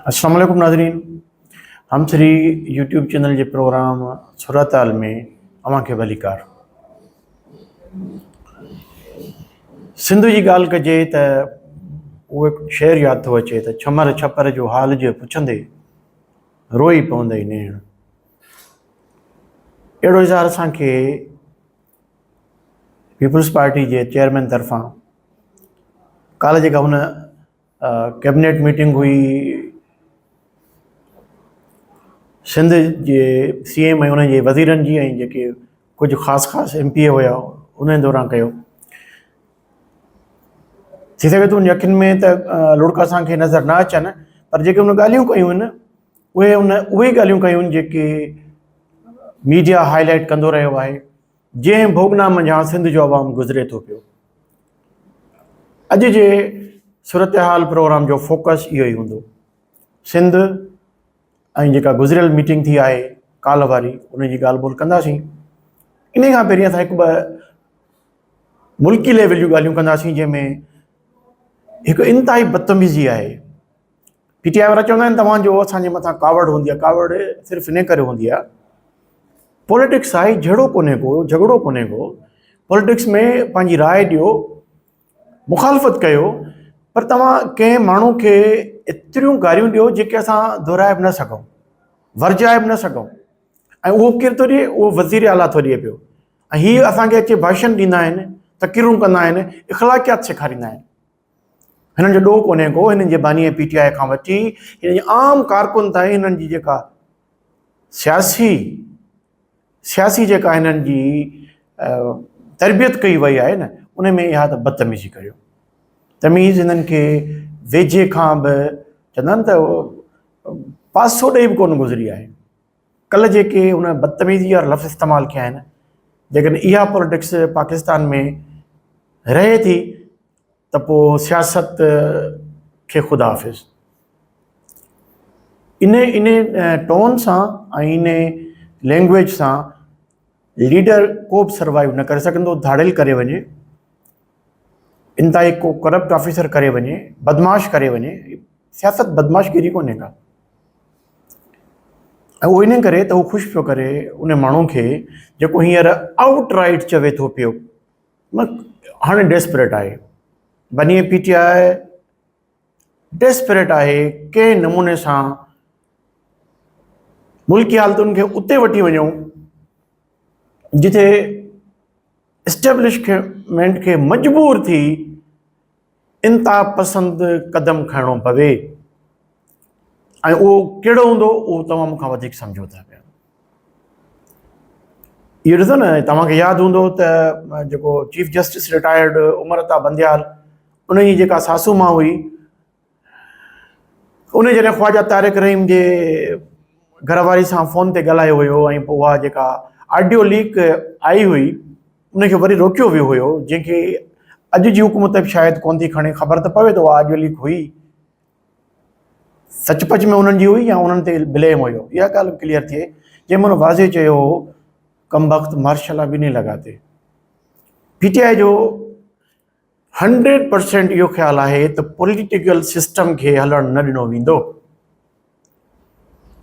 अस्सलाम वालेकुम नाज़रीन। हम श्री यूट्यूब चैनल के प्रोग्राम सूरत हाल में अवां खे भलीकार। सिंध जी ॻाल्हि कजे त उहो शेर यादि थो अचे त छमर छपर जो हाल जे पुछंदे रोई पवंदई नेण। अहिड़ो इज़हार असांखे पीपल्स पार्टी के चेयरमैन तरफ़ां काल्ह जेका हुन कैबिनेट मीटिंग हुई सिंध जे CM ऐं उन जे वज़ीरनि जी ऐं जेके कुझु ख़ासि MP हुया उन दौरान कयो। थी सघे थो उन अखियुनि में त लुड़का असांखे नज़र न अचनि, पर जेके उन ॻाल्हियूं कयूं आहिनि उहे ॻाल्हियूं कयूं आहिनि जेके मीडिया हाईलाइट कंदो रहियो आहे, जंहिं भोगना मंझां सिंध जो आवाम गुज़रे थो पियो। अॼु जे सूरत हाल प्रोग्राम जो फोकस इहो ई हूंदो। सिंध ऐं जेका गुज़रियल मीटिंग थी आहे काल्ह वारी उन जी ॻाल्हि ॿोल कंदासीं। इन खां पहिरीं असां हिकु ॿ मुल्की लेवल जूं ॻाल्हियूं कंदासीं जंहिंमें हिकु इंतिहाई बदतमीज़ी आहे। PTI वारा चवंदा आहिनि तव्हांजो असांजे मथां कावड़ हूंदी आहे। कावड़ सिर्फ़ु इन करे हूंदी आहे, पॉलिटिक्स आहे, झगड़ो कोन्हे को। पॉलिटिक्स में पंहिंजी राय ॾियो, मुखालफ़त कयो, पर तव्हां कंहिं माण्हू खे एतिरियूं गारियूं ॾियो जेके असां दोहराए बि न सघूं, वर्जाए बि न सघूं। ऐं उहो केरु थो ॾिए? उहो वज़ीर आला थो ॾिए पियो। ऐं हीअ असांखे अचे भाषण ॾींदा आहिनि, तक़रीरूं कंदा आहिनि, इख़्लाक़ियात सेखारींदा आहिनि। हिननि जो ॾोह कोन्हे को। हिननि जे बानीअ PTI खां वठी हिन जी आम कारकुन ताईं हिननि जी जेका सियासी जेका हिननि जी तरबियत कई वई आहे न, उन में इहा त बदतमीज़ी करियो। तमीज़ हिननि खे वेझे खां बि चवंदा आहिनि त पासो ॾेई बि कोन गुज़री आहे। कल्ह जेके हुन बदतमीज़ी वारा लफ़्ज़ इस्तेमालु कया आहिनि, जेकॾहिं इहा पॉलिटिक्स पाकिस्तान में रहे थी त पोइ सियासत खे ख़ुदा हाफ़िज़। इन टोन सां ऐं इन लैंग्वेज सां लीडर को बि सर्वाइव न करे सघंदो। धाड़ेल करे वञे, इंतिहाई को करप्ट ऑफिसर करे वञे, बदमाश करे वञे। सियासत बदमाशगिरी कोन्हे का। ऐं उहो इन करे त उहो ख़ुशि पियो करे उन माण्हू खे जेको हींअर आउट राइट चवे थो पियो, हाणे डेस्परेट आहे। बानीअ PTI डेस्परेट आहे कंहिं नमूने सां मुल्की हालतुनि खे उते वठी वञूं जिथे एस्टेब्लिशमेंट खे मजबूर थी इंतिहा पसंद क़दम खणणो पवे। ऐं उहो कहिड़ो हूंदो उहो तव्हां मूंखां वधीक सम्झो था पिया। इहो ॾिसो न, तव्हांखे यादि हूंदो त जेको chief justice retired Umar Ata Bandial, उन जी जेका सासू मां हुई, उन जॾहिं ख्वाजा तारिक रहीम जे घरवारी सां फ़ोन ते ॻाल्हायो हुयो ऐं पोइ उहा जेका ऑडियो लीक आई हुई उनखे वरी रोकियो वियो हुयो, जंहिंखे अॼु जी हुकूमत बि शायदि कोन थी खणे। ख़बर त पवे त उहा ऑडियो लीक हुई सचपच में उन्हनि जी हुई या उन्हनि ते ब्लेम हुयो, इहा ॻाल्हि क्लियर थिए। जंहिं महिल वाज़े चयो हो कम वक़्त मार्शल बि नहीं लगाते। PTI जो 100% इहो ख़्यालु आहे त पॉलिटिकल सिस्टम खे हलणु न ॾिनो वेंदो।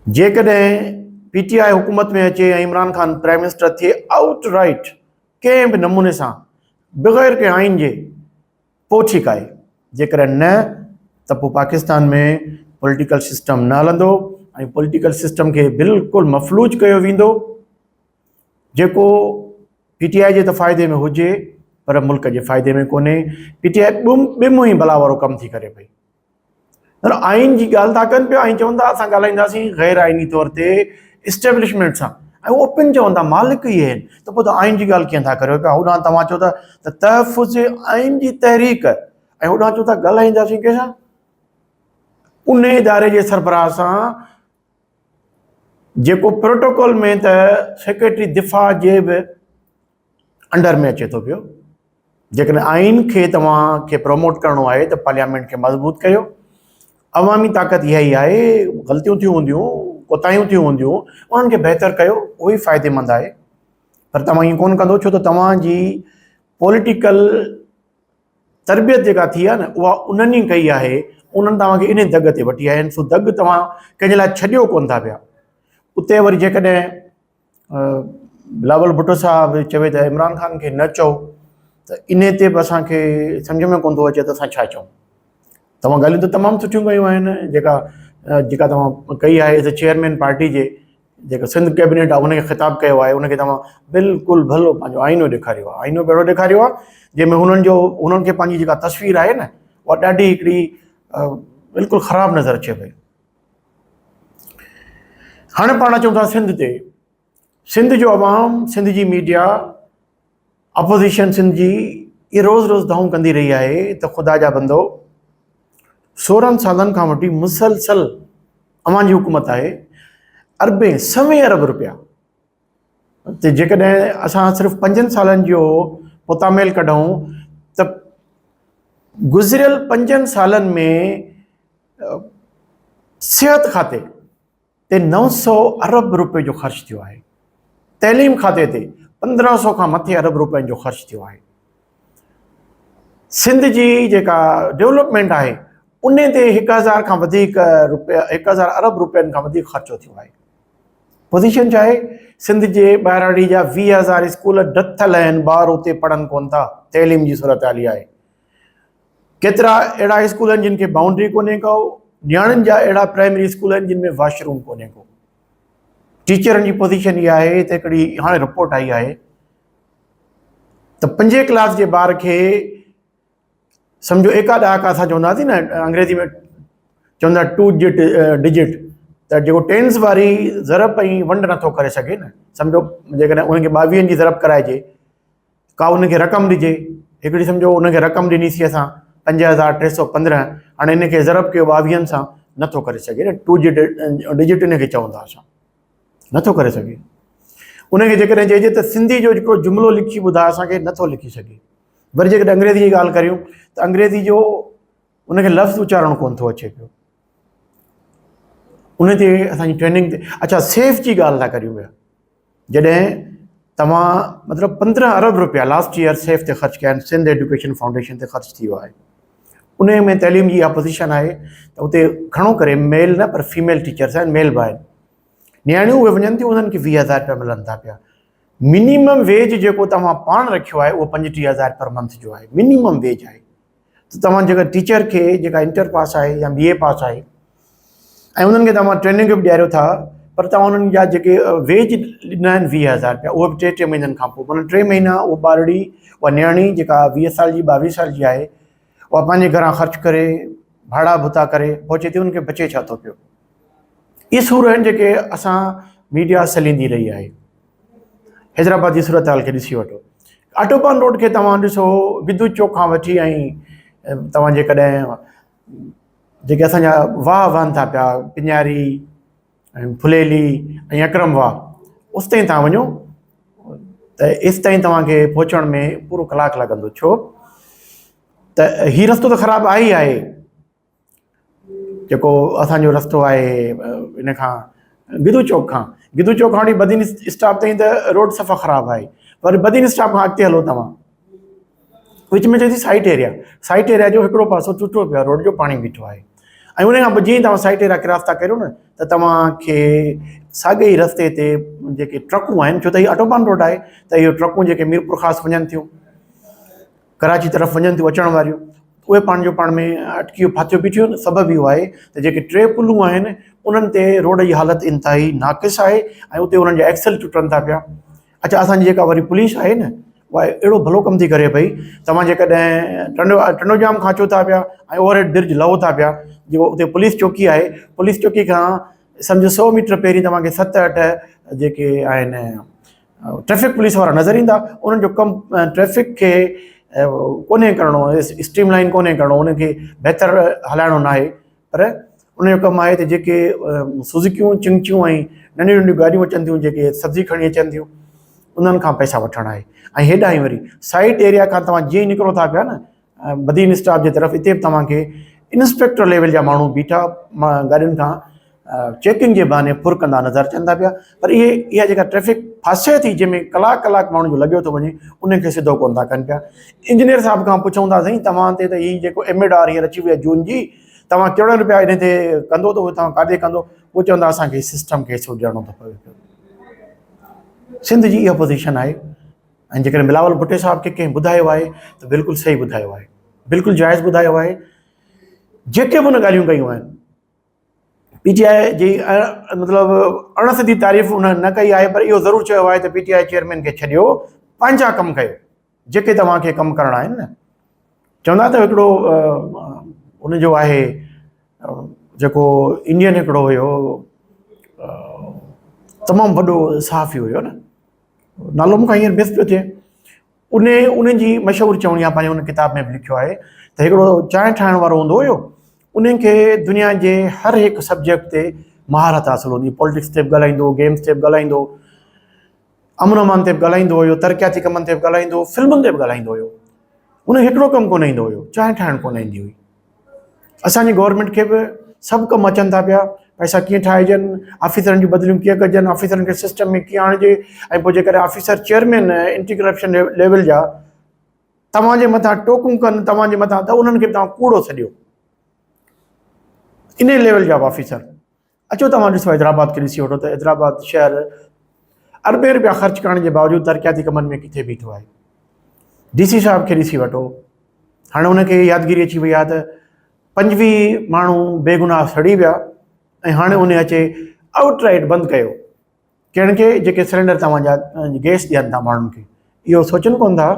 जेकॾहिं PTI हुकूमत में अचे ऐं इमरान ख़ान प्राइम मिनिस्टर थिए आउट राइट कंहिं बि नमूने सां बग़ैर कंहिं आइन जे, पोइ ठीकु आहे। जेकॾहिं न त पोइ पाकिस्तान में पॉलिटिकल सिस्टम न हलंदो ऐं पॉलिटिकल सिस्टम खे बिल्कुलु मफ़लूज कयो वेंदो, जेको PTI जे त फ़ाइदे में हुजे पर मुल्क जे फ़ाइदे में कोन्हे। PTI ॿिम ई भला वारो कमु थी करे पई। आइन जी ॻाल्हि था कनि पिया ऐं चवंदा असां ॻाल्हाईंदासीं गैर आइनी तौर ते इस्टेब्लिशमेंट सां, ऐं ओपन चवंदा मालिक ई आहिनि, त पोइ त आइन जी ॻाल्हि कीअं था करियो पिया? होॾां तव्हां चओ था त तहफ़ुज़ आइन जी तहरीक, ऐं होॾां चओ था ॻाल्हाईंदासीं कंहिंसां? उन इदारे जे सरबराह सां जेको प्रोटोकॉल में त सेक्रेटरी दिफ़ा जे बि अंडर में अचे थो पियो। जेकॾहिं आइन खे तव्हांखे प्रमोट करिणो आहे त पार्लियामेंट खे मज़बूत कयो। अवामी ताक़त इहा ई आहे। ग़लतियूं थियूं हूंदियूं, कोताहियूं थियूं हूंदियूं, उन्हनि खे बहितर कयो, उहो ई फ़ाइदेमंद आहे। पर तव्हां ईअं कोन कंदो, छो त तव्हांजी पॉलिटिकल तरबियत जेका थी आहे न उहा उन्हनि ई कई आहे, उन्हनि तव्हांखे इन दग ते वठी आया आहिनि। सो दग तव्हां कंहिंजे लाइ छॾियो कोन था पिया। उते वरी जेकॾहिं बिलावल भुट्टो साहब चवे त इमरान ख़ान खे न चओ, त इन ते बि असांखे सम्झ में कोन थो अचे त असां छा चऊं। तव्हां ॻाल्हियूं त तमामु सुठियूं कयूं आहिनि, जेका तव्हां कई आहे एज़ अ चेयरमैन पार्टी जे, जेका सिंध कैबिनेट आहे उनखे ख़िताबु कयो आहे, उनखे तव्हां बिल्कुलु भलो पंहिंजो आईनो ॾेखारियो आहे। आईनो बि अहिड़ो ॾेखारियो आहे जंहिंमें उन्हनि खे पंहिंजी जेका तस्वीर आहे न उहा ॾाढी हिकिड़ी बिल्कुलु ख़राबु नज़र अचे पई। हाणे पाण अचूं था सिंध ते। सिंध जो अवाम, सिंध जी मीडिया, अपोज़िशन सिंध जी ये रोज़ रोज़ दाऊं कंदी रही आहे त ख़ुदा जा बंदो 16 सालनि खां वठी मुसलसल अवां जी हुकूमत आहे, अरबे सवें अरब रुपया ते जेकॾहिं असां सिर्फ़ु 5 सालनि जो पोतामेल कढूं त गुज़िरियल 5 सालनि में सिहत खाते ते 900 अरब रुपए जो ख़र्च थियो आहे। तइलीम खाते ते 1500 खां मथे अरब रुपयनि जो ख़र्च थियो आहे। सिंध जी जेका डेवलपमेंट आहे उन ते 1000 खां वधीक रुपया, 1000 अरब रुपयनि खां वधीक ख़र्चो थियो आहे। पोज़ीशन छा आहे? सिंध जे ॿाहिराड़ी जा 20,000 स्कूल डथल आहिनि, ॿार उते पढ़नि कोन था, तइलीम जी सूरत हाली आहे। केतिरा अहिड़ा स्कूल आहिनि जिन खे बाउंड्री कोन्हे को, नियाणियुनि जा अहिड़ा प्राइमरी स्कूल आहिनि जिन में वॉशरूम कोन्हे को। टीचरनि जी पोज़ीशन इहा आहे त हिकिड़ी हाणे रिपोर्ट आई आहे त 5 क्लास जे ॿार खे सम्झो एका ॾहाका असां चवंदासीं न, अंग्रेज़ी में चवंदा 2 डिजिट, त जेको टेंस वारी ज़रब ऐं वंड नथो करे सघे न। सम्झो जेकॾहिं उनखे 22 जी ज़रब कराइजे, का उनखे रक़म ॾिजे, हिकिड़ी सम्झो उनखे रक़म ॾिनीसीं असां 5315, हाणे इनखे ज़रब कयो 22 सां, नथो करे सघे न। 2 डिजिट इनखे चवंदा असां, नथो करे सघे। उनखे जेकॾहिं चइजे त सिंधी जो हिकिड़ो जुमिलो लिखी ॿुधाए, असांखे नथो लिखी सघे। वरी जेकॾहिं अंग्रेज़ी जी ॻाल्हि करियूं त अंग्रेज़ी जो उनखे लफ़्ज़ उचारणु कोन थो अचे पियो। उन ते असांजी ट्रेनिंग ते, अच्छा सेफ जी ॻाल्हि था करियूं पिया, जॾहिं तव्हां मतिलबु 15 अरब रुपया लास्ट ईयर सेफ ते ख़र्च कया आहिनि, सिंध एजुकेशन फाउंडेशन ते ख़र्च थी वियो आहे। उन में तइलीम जी इहा पोज़ीशन आहे त उते घणो करे मेल न पर फीमेल टीचर्स आहिनि, मेल बि आहिनि। नियाणियूं उहे वञनि थियूं, उन्हनि खे 20,000 रुपया मिलनि था पिया। मिनिमम वेज जेको तव्हां पाण रखियो आहे उहो 35,000 पर मंथ जो आहे, मिनिमम वेज आहे। त तव्हां जेका टीचर खे जेका इंटर पास आहे या BA पास आहे ऐं उन्हनि खे तव्हां ट्रेनिंग बि ॾियारियो था, पर तव्हां उन्हनि जा जेके वेज ॾिना आहिनि 20,000 रुपया, उहे बि 3 महीननि खां पोइ, माना 3 महीना उहा ॿारड़ी, उहा नियाणी जेका 20 साल जी 22 साल जी आहे, उहा पंहिंजे घरां ख़र्च करे, भाड़ा भुता करे पहुचे थी, उनखे बचे छा थो पियो। इहे सूर आहिनि जेके असां मीडिया सलींदी रही आहे। हैदराबाद जी सूरत हाल खे ॾिसी वठो। आटोपान रोड खे तव्हां ॾिसो, विद्युत चौक खां वठी ऐं तव्हां जेकॾहिं जेके असांजा वाह वहनि था पिया, पिञारी ऐं फुलेली ऐं अकरम वाह, उस ताईं तव्हां वञो त इस ताईं तव्हांखे पहुचण में पूरो कलाकु लॻंदो। छो त हीउ रस्तो त ख़राबु आहे ई आहे, जेको असांजो रस्तो आहे इन खां विद्युत चौक खां वठी बदीन स्टॉप ताईं त रोड सफ़ा ख़राबु आहे। वरी बदीन स्टॉप खां अॻिते हलो तव्हां, विच में चए थी साइट एरिया जो हिकिड़ो पासो टुटो पियो आहे, रोड जो पाणी बीठो आहे। ऐं उन खां पोइ जीअं तव्हां साइट एरिया क्रॉस था करियो न, त तव्हांखे साॻे ई रस्ते ते जेके ट्रकूं आहिनि, छो त हीअ आटोपान रोड आहे, त इहो ट्रकूं जेके मीरपुर ख़ासि वञनि थियूं, कराची तरफ़ वञनि थियूं अचण वारियूं, उहे पाण में अटकियूं फाथियूं बीठियूं आहिनि। सबबु इहो आहे त जेके 3 पुलूं आहिनि उन्हनि ते रोड जी हालति इंतिहाई नाक़िस आहे ऐं उते उन्हनि जा एक्सल टुटनि था पिया। अच्छा, असांजी जेका वरी पुलिस आहे न, उहा अहिड़ो भलो कमु थी करे पई। तव्हां जेकॾहिं टंडोजाम खां अचो था पिया ऐं ओवरहेड ब्रिज लहो था पिया, जेको उते पुलिस चौकी आहे, पुलिस चौकी खां सम्झो 100 मीटर पहिरीं तव्हांखे 7-8 जेके आहिनि ट्रैफ़िक पुलिस वारा नज़र ईंदा। उन्हनि जो कमु ट्रैफ़िक खे कोन्हे करिणो, स्ट्रीम लाइन कोन्हे करिणो, उनखे बहितर हलाइणो न आहे, पर उनजो कमु आहे त जेके सुज़ुकियूं, चिंचियूं ऐं नंढियूं नंढियूं गाॾियूं अचनि थियूं, जेके सब्ज़ी खणी अचनि थियूं, उन्हनि खां पैसा वठणु आहे। ऐं हेॾां ई वरी साइट एरिया खां तव्हां जीअं ई निकिरो था पिया न, बदीन स्टॉप जे तरफ़, हिते बि तव्हांखे इंस्पेक्टर लेवल जा माण्हू बीठा गाॾियुनि खां चेकिंग जे बहाने फुर कंदा नज़र अचनि था पिया। पर इहा जेका ट्रैफ़िक फासे थी, जंहिंमें कलाक माण्हुनि जो लॻियो थो वञे, उनखे सिधो कोन था कनि पिया। इंजीनियर साहिब खां पुछूं था, साईं तव्हां ते त हीअ जेको MAR हींअर अची वई आहे जून जी, तव्हां कहिड़ो रुपया इन ते कंदो, त तव्हां काॾे कंदो? उहो चवंदा असांखे सिस्टम खे हिसो ॾियणो थो पवे पियो। सिंध जी इहा पोज़ीशन आहे। ऐं जेकॾहिं बिलावल भुट्टे साहिब खे कंहिं ॿुधायो आहे त बिल्कुलु सही ॿुधायो आहे, बिल्कुलु जाइज़ ॿुधायो आहे। जेके बि उन ॻाल्हियूं कयूं आहिनि, PTI जी मतिलबु अणसिधी तारीफ़ उन न कई आहे, पर इहो ज़रूरु चयो आहे त PTI चेयरमैन खे छॾियो, पंहिंजा कमु कयो जेके तव्हांखे कमु करणा आहिनि न। चवंदा त हिकिड़ो उनजो आहे जेको इंडियन हिकिड़ो हुयो, तमामु वॾो सहाफ़ी हुयो न, नालो मूंखां हींअर मिस पियो थिए। उन जी मशहूरु चवणी आहे, पंहिंजे उन किताब में बि लिखियो आहे त हिकिड़ो चांहि ठाहिण वारो हूंदो हुयो, उन्हनि खे दुनिया जे हर हिकु सब्जेक्ट ते महारत हासिलु हूंदी। पॉलिटिक्स ते बि ॻाल्हाईंदो, गेम्स ते बि ॻाल्हाईंदो, अमन अमान ते बि ॻाल्हाईंदो हुयो, तरक़ियाती कमनि ते बि ॻाल्हाईंदो, फिल्मुनि ते बि ॻाल्हाईंदो हुयो। उनखे हिकिड़ो कमु कोन ईंदो हुयो, चांहि ठाहिणु कोन ईंदी हुई। असांजी गवर्नमेंट खे बि सभु कमु अचनि था पिया, पैसा कीअं ठाहिजनि, ऑफिसरनि जी बदिलियूं कीअं कजनि, ऑफिसरनि खे सिस्टम में कीअं आणिजे। ऐं पोइ जेकॾहिं officer chairman anti corruption level जा तव्हांजे मथां टोकूं कनि, तव्हांजे मथां, त उन्हनि खे तव्हां कूड़ो सॼो। इन लेवल जा ऑफिसर अचो, तव्हां ॾिसो हैदराबाद खे ॾिसी वठो त हैदराबाद शहर अरबे रुपया ख़र्च करण जे बावजूदि तरक़ियाती कमनि में किथे बीठो आहे। DC साहिब खे ॾिसी वठो, हाणे हुनखे यादगिरी अची वई आहे त 25 माण्हू बेगुनाह सड़ी विया, ऐं हाणे उन अचे आउटराइट बंदि कयो कंहिंखे, जेके सिलेंडर तव्हांजा गैस ॾियनि था माण्हुनि खे। इहो सोचनि कोन था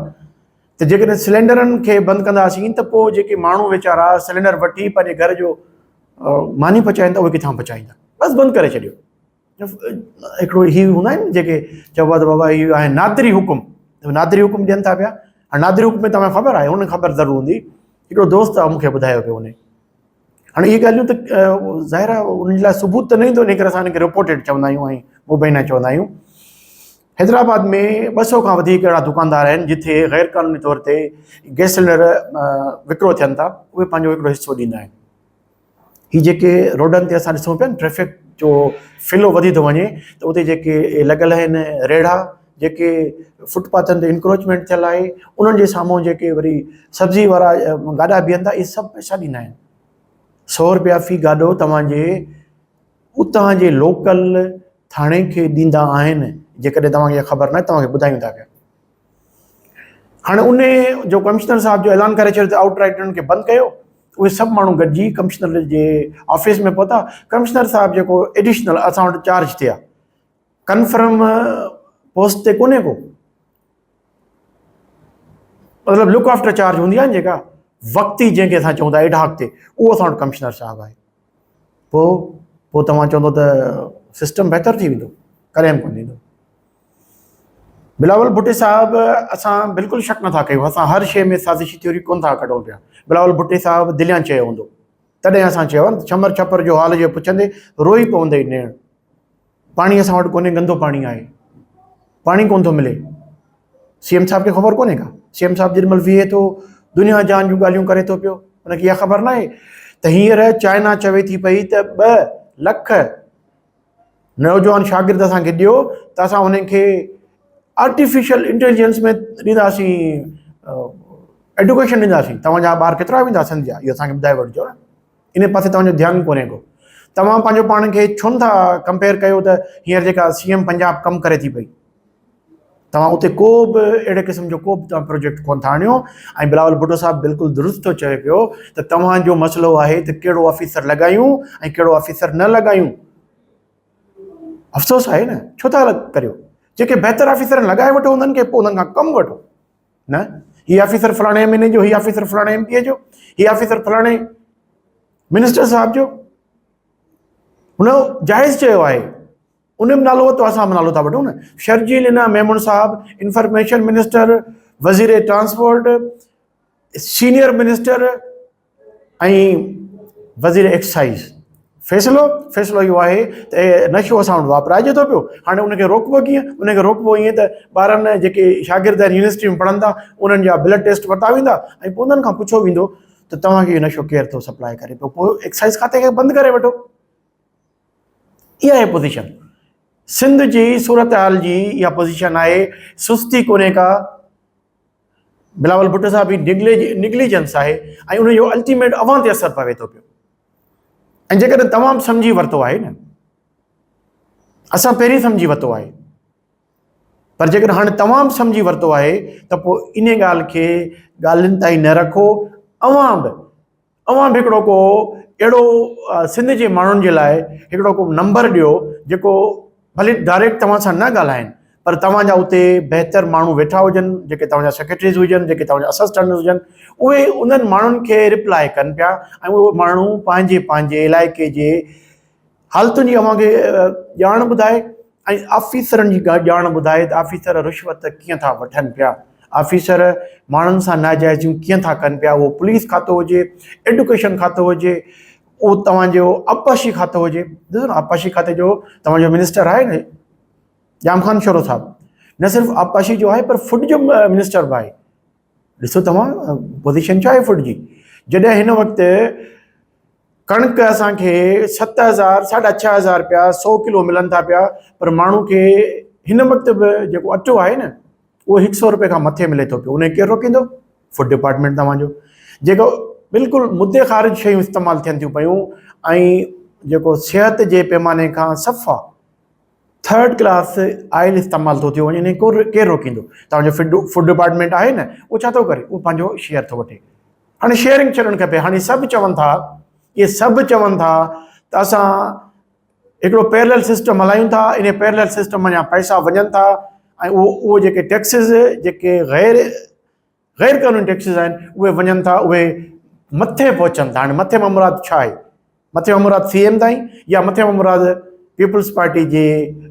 त जेकॾहिं सिलेंडरनि खे बंदि कंदासीं त पोइ जेके माण्हू वीचारा सिलेंडर वठी पंहिंजे घर जो मानी पचाइनि था, उहे किथां पचाईंदा? बसि बंदि करे छॾियो। हिकिड़ो हीअ हूंदा आहिनि जेके चइबो आहे त बाबा इहो आहे नादरी हुकुम, नादरी हुकुम ॾियनि था पिया। हाणे नादरी हुकुम में तव्हांखे ख़बर आहे, हुन ख़बर ज़रूरु हूंदी, हिकिड़ो दोस्त आहे मूंखे ॿुधायो पियो उन। हाणे इहे ॻाल्हियूं त ज़ाहिर आहे उन लाइ सबूत त न ईंदो, इन करे असां हिनखे रिपोर्टेड चवंदा आहियूं ऐं मुबैना चवंदा आहियूं। हैदराबाद में 200 खां वधीक अहिड़ा दुकानदार आहिनि जिथे गैर क़ानूनी तौर ते गैस सिलेंडर विकिरो थियनि था, उहे पंहिंजो हिकिड़ो हिसो ॾींदा आहिनि। हीअ जेके रोडनि ते असां ॾिसूं पिया न, ट्रैफ़िक जो फिलो वधी थो वञे, त उते जेके लॻल आहिनि रेड़ा, जेके फुटपाथनि ते इंक्रोचमेंट थियल आहे, उन्हनि जे साम्हूं जेके वरी सब्जी वारा गाॾा बीहनि था, इहे सभु पैसा ॾींदा आहिनि। 100 रुपया फ़ी गाॾो तव्हांजे उतां जे लोकल थाणे खे ॾींदा आहिनि। जेकॾहिं तव्हांखे ख़बर न आहे, तव्हांखे ॿुधायूं था पिया। हाणे उन जो कमिश्नर साहिब जो ऐलान करे छॾियो त आउटराइट उन्हनि खे बंदि कयो। उहे सभु माण्हू गॾिजी कमिश्नर जे ऑफिस में पहुता। कमिश्नर साहिब जेको एडिशनल असां वटि चार्ज थिया, कन्फर्म पोस्ट ते कोन्हे को, मतिलबु लुक आफ्टर चार्ज हूंदी आहे न जेका वक़्ती, जंहिंखे असां चऊं था एडहॉक ते, उहो असां वटि कमिश्नर साहिबु आहे। पोइ तव्हां चवंदो त सिस्टम बहितर थी वेंदो, कॾहिं कोन थींदो। बिलावल भुट्टे साहिबु, असां बिल्कुलु शक नथा कयूं, असां हर शइ में साज़िशी थ्योरी कोन था कढूं पिया। बिलावल भुट्टे साहिबु दिलियां चयो हूंदो, तॾहिं असां चयो छमर छपर जो हाल जे पुछंदे रोई पवंदे नेण। पाणी असां वटि कोन्हे, गंदो पाणी आहे, पाणी कोन थो मिले। CM साहिब खे ख़बर कोन्हे का? CM साहिबु जेॾीमहिल बीहे थो, दुनिया जान जूं ॻाल्हियूं करे थो पियो, हुनखे इहा ख़बर न आहे त हींअर चाइना चवे थी पई त 2 लख नौजवान शागिर्द असांखे ॾियो, त असां हुनखे आर्टिफिशियल इंटेलिजेंस में ॾींदासीं, एडुकेशन ॾींदासीं। तव्हांजा ॿार केतिरा वेंदा सिंध जा, इहो असांखे ॿुधाए वठिजो न। इन पासे तव्हांजो ध्यानु कोन्हे को। तव्हां पंहिंजो पाण खे छो नथा कंपेयर कयो त हींअर जेका CM पंजाब कमु करे थी पई, तव्हां उते को बि अहिड़े क़िस्म जो को बि तव्हां प्रोजेक्ट कोन था आणियो। ऐं बिलावल भुट्टो साहिबु बिल्कुलु दुरुस्त थो चए पियो त तव्हांजो मसइलो आहे त कहिड़ो ऑफिसर लॻायूं ऐं कहिड़ो ऑफिसर न लॻायूं। अफ़सोस आहे न, छो था करियो? जेके बहितर ऑफिसर लॻाए वठो, उन्हनि खे पोइ उन्हनि खां कमु वठो न। हीअ ऑफिसर फलाणे MNA जो, हीअ ऑफिसर फलाणे MPA जो, हीअ ऑफिसर फलाणे मिनिस्टर साहिब जो। हुन जाइज़ चयो आहे, उन में नालो वरितो, असां बि नालो था वठूं न। शर्जील इना मेमन साहिबु इंफॉर्मेशन मिनिस्टर, वज़ीर ट्रांसपोर्ट, सीनियर मिनिस्टर ऐं वज़ीर एक्साइज़। फ़ैसिलो इहो आहे त नशो असां वटि वापराइजे थो पियो। हाणे उनखे रोकबो कीअं? उनखे रोकबो ईअं त ॿारनि जेके शागिर्द आहिनि यूनिवर्सिटी में पढ़नि था, उन्हनि जा ब्लड टेस्ट वरिता वेंदा ऐं पोइ उन्हनि खां पुछो वेंदो त तव्हांखे इहो नशो केरु थो सप्लाई करे पियो। पोइ एक्साइज़ खाते खे बंदि करे वठो। इहा आहे पोज़ीशन। सिंध जी सूरत हाल जी इहा पोज़ीशन आहे। सुस्ती कोन्हे का, बिलावल भुट्टो साहब जी निगलिजेंस आहे ऐं उनजो अल्टीमेट अवां ते असरु पवे थो पियो। ऐं जेकॾहिं तमामु सम्झी वरितो आहे न, असां पहिरीं सम्झी वरितो आहे, पर जेकॾहिं हाणे तमामु सम्झी वरितो आहे त पोइ इन ॻाल्हि खे ॻाल्हियुनि ताईं न रखो। अवां बि हिकिड़ो को अहिड़ो सिंध जे माण्हुनि जे लाइ हिकिड़ो को नंबर ॾियो जेको भले डायरेक्ट तव्हां सां न ॻाल्हाइनि, पर तव्हांजा उते बहितर माण्हू वेठा हुजनि, जेके तव्हांजा सेक्रेटरीज़ हुजनि, जेके तव्हांजा असिस्टेंट हुजनि, उहे उन्हनि माण्हुनि खे रिप्लाई कनि पिया ऐं उहे माण्हू पंहिंजे पंहिंजे इलाइक़े जे हालतुनि जी अव्हांखे ॼाण ॿुधाए ऐं ऑफिसरनि जी ॼाण ॿुधाए त ऑफिसर रिश्वत कीअं था वठनि पिया, ऑफिसर माण्हुनि सां नाजाइज़ियूं कीअं था कनि पिया। उहो पुलिस खातो हुजे, एडुकेशन खातो हुजे, उहो तव्हांजो आबपाशी खातो हुजे। ॾिसो न, आबपाशी खाते जो तव्हांजो मिनिस्टर आहे न, जाम ख़ान शोरो साहब, न सिर्फ़ु आबपाशी जो आहे पर फूड जो मिनिस्टर बि आहे। ॾिसो तव्हां पोज़ीशन छा आहे फूड जी। जॾहिं हिन वक़्तु कणिक असांखे 7,000 6,500 रुपया 100 किलो मिलनि था पिया, पर माण्हू खे हिन वक़्तु बि जेको अटो आहे न उहो 100 रुपए खां मथे मिले थो पियो। उनखे केरु रोकींदो? फूड डिपार्टमेंट तव्हांजो। जेको बिल्कुलु मुद्दे ख़ारिज शयूं इस्तेमालु थियनि थियूं पियूं ऐं जेको सिहत जे पैमाने खां सफ़ा थर्ड क्लास आयल इस्तेमालु थो थियो वञे, इन केरु रोकींदो? तव्हांजो फूड डिपार्टमेंट आहे न, उहो छा थो करे? उहो पंहिंजो शेयर थो वठे। हाणे शेयरिंग छॾणु खपे। हाणे सभु चवनि था, इहे सभु चवनि था त असां हिकिड़ो पैरेलल सिस्टम हलायूं था, इन पैरेलल सिस्टम जा पैसा वञनि था ऐं उहो जेके टैक्सिस जेके ग़ैर क़ानूनी टैक्सिस आहिनि उहे वञनि था, उहे मथे पहुचनि था। हाणे मथे मां मुराद छा आहे? मथे मां मुराद CM ताईं या मथे मां मुराद पीपल्स पार्टी जे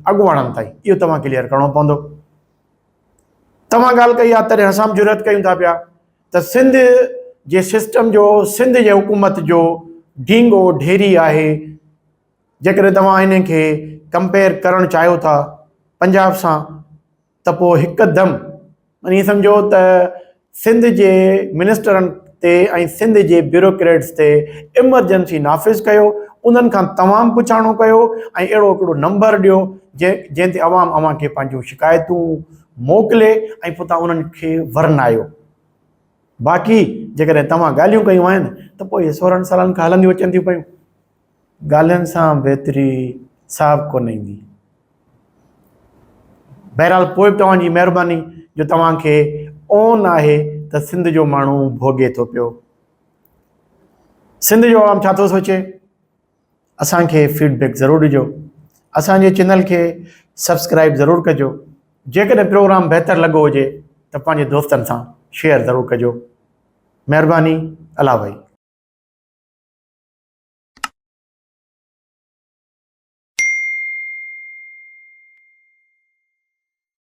अॻुवाणनि ताईं? इहो तव्हां क्लियर करिणो पवंदो। तव्हां ॻाल्हि कई आहे तॾहिं असां बि जुरत कयूं था पिया त सिंध जे सिस्टम जो, सिंध जे हुकूमत जो ढींगो ढेरी आहे। जेकॾहिं तव्हां इन खे कंपेयर करणु चाहियो था पंजाब सां, त पोइ हिकदमि ईअं सम्झो त सिंध जे मिनिस्टरनि ते ऐं सिंध जे ब्यूरोक्रेट्स ते इमरजेंसी नाफ़िज़ कयो, उन्हनि खां तमामु पुछाणो कयो ऐं अहिड़ो हिकिड़ो नंबर ॾियो जंहिं ते अवां खे पंहिंजूं शिकायतूं मोकिले ऐं पोइ तव्हां उन्हनि खे वरनायो। बाक़ी जेकॾहिं तव्हां ॻाल्हियूं कयूं आहिनि त पोइ इहे 16 सालनि खां हलंदियूं अचनि थियूं पियूं। ॻाल्हियुनि सां बहितरी साफ़ कोन ईंदी। बहरहाल पोइ बि तव्हांजी महिरबानी जो तव्हांखे ओन आहे त सिंध जो माण्हू भोॻे थो पियो। सिंध जो आवाम छा थो सोचे? असांखे फीडबैक ज़रूरु ॾिजो। असांजे चैनल खे सब्सक्राइब ज़रूरु कजो। जेकॾहिं प्रोग्राम बहितर लॻो हुजे त पंहिंजे दोस्तनि सां शेयर ज़रूरु कजो। महिरबानी। अला भाई।